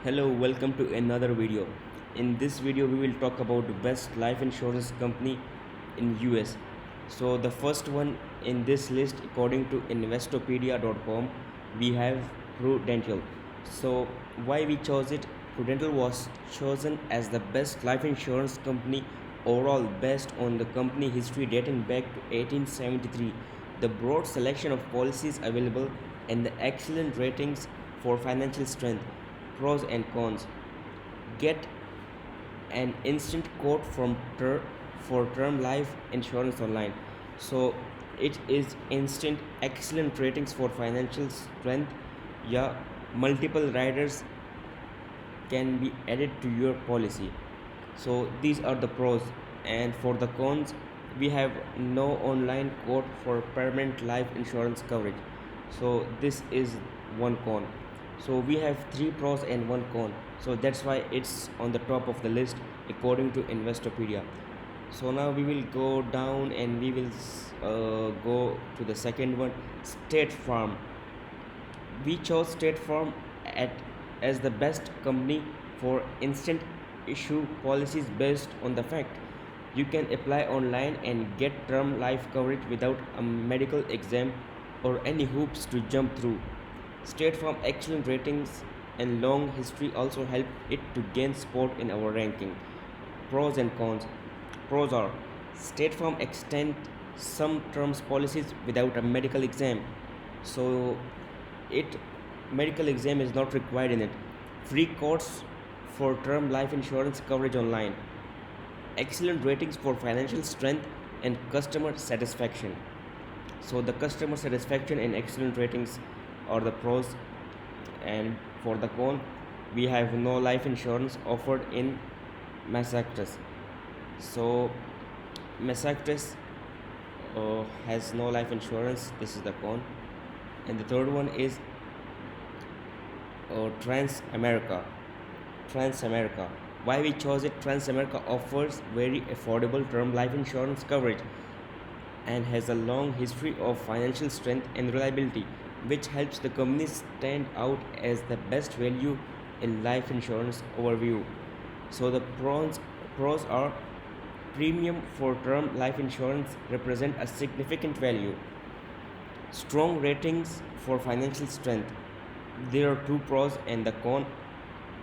Hello, welcome to another video. In this video, we will talk about the best life insurance company in US. So the first one in this list, according to Investopedia.com, we have Prudential. So why we chose it? Prudential was chosen as the best life insurance company overall based on the company history dating back to 1873, the broad selection of policies available, and the excellent ratings for financial strength. Pros and cons. Get an instant quote for term life insurance online. So it is instant, excellent ratings for financial strength. Yeah, multiple riders can be added to your policy. So these are the pros, and for the cons, we have no online quote for permanent life insurance coverage. So this is one con. So we have three pros and one con. So that's why it's on the top of the list according to Investopedia. So now we will go down and we will go to the second one, State Farm. We chose State Farm at, as the best company for instant issue policies based on the fact you can apply online and get term life coverage without a medical exam or any hoops to jump through. State Farm excellent ratings and long history also help it to gain support in our ranking. Pros and cons. Pros are State Farm extend some terms policies without a medical exam. So it medical exam is not required in it. Free quotes for term life insurance coverage online. Excellent ratings for financial strength and customer satisfaction. So the customer satisfaction and excellent ratings are the pros, and for the con, we have no life insurance offered in Massachusetts. So Massachusetts has no life insurance. This is the con, and the third one is Transamerica. Transamerica. Why we chose it? Transamerica offers very affordable term life insurance coverage and has a long history of financial strength and reliability, which helps the company stand out as the best value in life insurance overview. So the pros are premium for term life insurance represent a significant value. Strong ratings for financial strength. There are two pros and the con.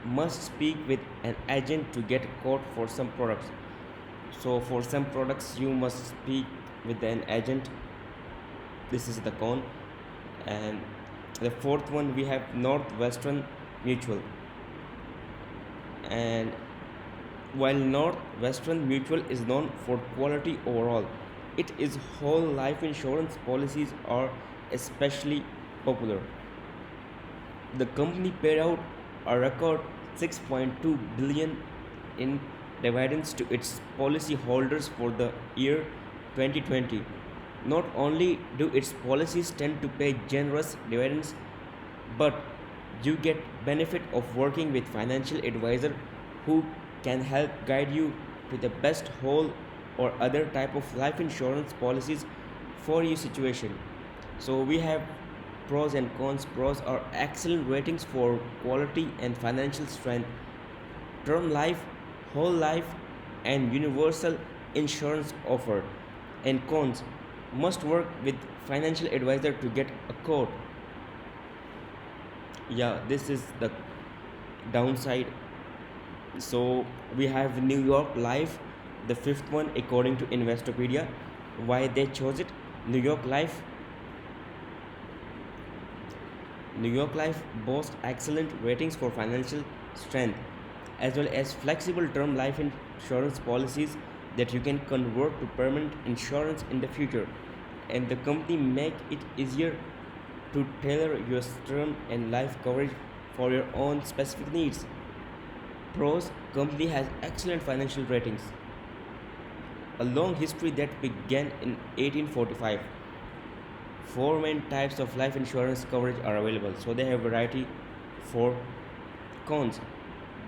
Must speak with an agent to get a quote for some products. So for some products you must speak with an agent. This is the con. And the fourth one, we have Northwestern Mutual. And while Northwestern Mutual is known for quality overall, it is whole life insurance policies are especially popular. The company paid out a record 6.2 billion in dividends to its policyholders for the year 2020. Not only do its policies tend to pay generous dividends, but you get benefit of working with financial advisor who can help guide you to the best whole or other type of life insurance policies for your situation. So we have pros and cons. Pros are excellent ratings for quality and financial strength, term life, whole life, and universal insurance offered. And cons, must work with financial advisor to get a quote. Yeah, this is the downside. So we have New York Life, the fifth one according to Investopedia. Why they chose it? New York Life. New York Life boasts excellent ratings for financial strength as well as flexible term life insurance policies that you can convert to permanent insurance in the future. And the company make it easier to tailor your term and life coverage for your own specific needs. Pros, company has excellent financial ratings, a long history that began in 1845. Four main types of life insurance coverage are available, so they have variety. For cons,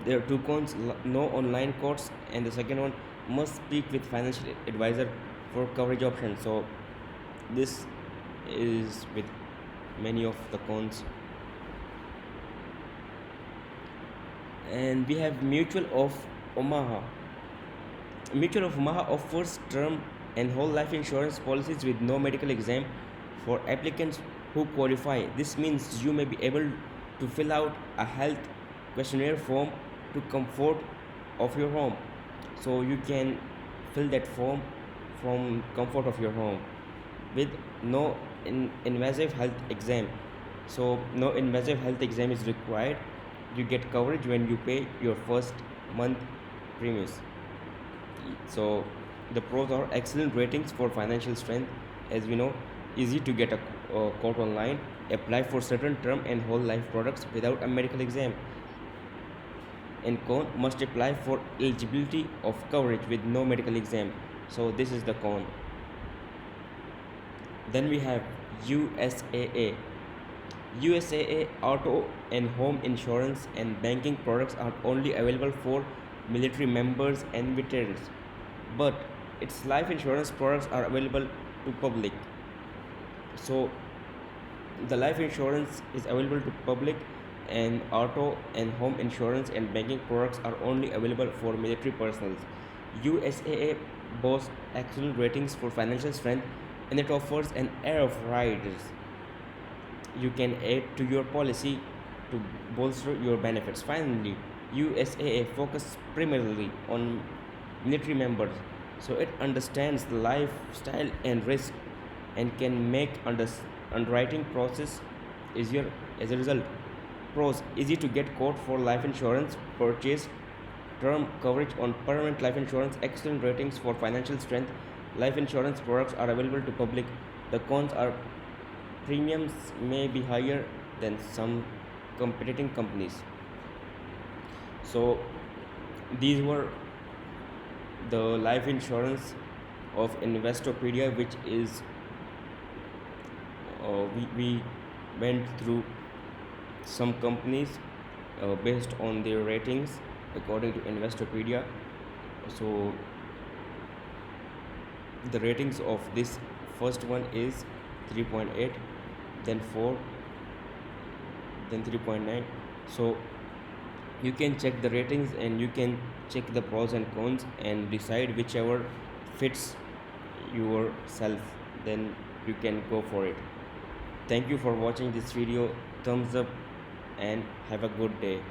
there are two cons: no online quotes, and the second one, must speak with financial advisor for coverage options. So this is with many of the cons. And we have Omaha. Mutual of Omaha offers term and whole life insurance policies with no medical exam for applicants who qualify. This means you may be able to fill out a health questionnaire form to comfort of your home. So you can fill that form from comfort of your home with no invasive health exam. So no invasive health exam is required. You get coverage when you pay your first month premiums. So the pros are excellent ratings for financial strength, as we know, easy to get a quote online, apply for certain term and whole life products without a medical exam, and con must apply for eligibility of coverage with no medical exam. So this is the con. Then we have USAA. USAA auto and home insurance and banking products are only available for military members and veterans, but its life insurance products are available to public. So the life insurance is available to public, and auto and home insurance and banking products are only available for military personnel. USAA boasts excellent ratings for financial strength, and it offers an array of riders you can add to your policy to bolster your benefits. Finally, USAA focuses primarily on military members, so it understands the lifestyle and risk and can make underwriting process easier as a result. Pros: easy to get quote for life insurance purchase, term coverage on permanent life insurance, excellent ratings for financial strength. Life insurance products are available to public. The cons are premiums may be higher than some competing companies. So these were the life insurance of Investopedia, which is we went through some companies based on their ratings according to Investopedia. So the ratings of this first one is 3.8, then 4, then 3.9. So you can check the ratings and you can check the pros and cons and decide whichever fits yourself, then you can go for it. Thank you for watching this video. Thumbs up and have a good day.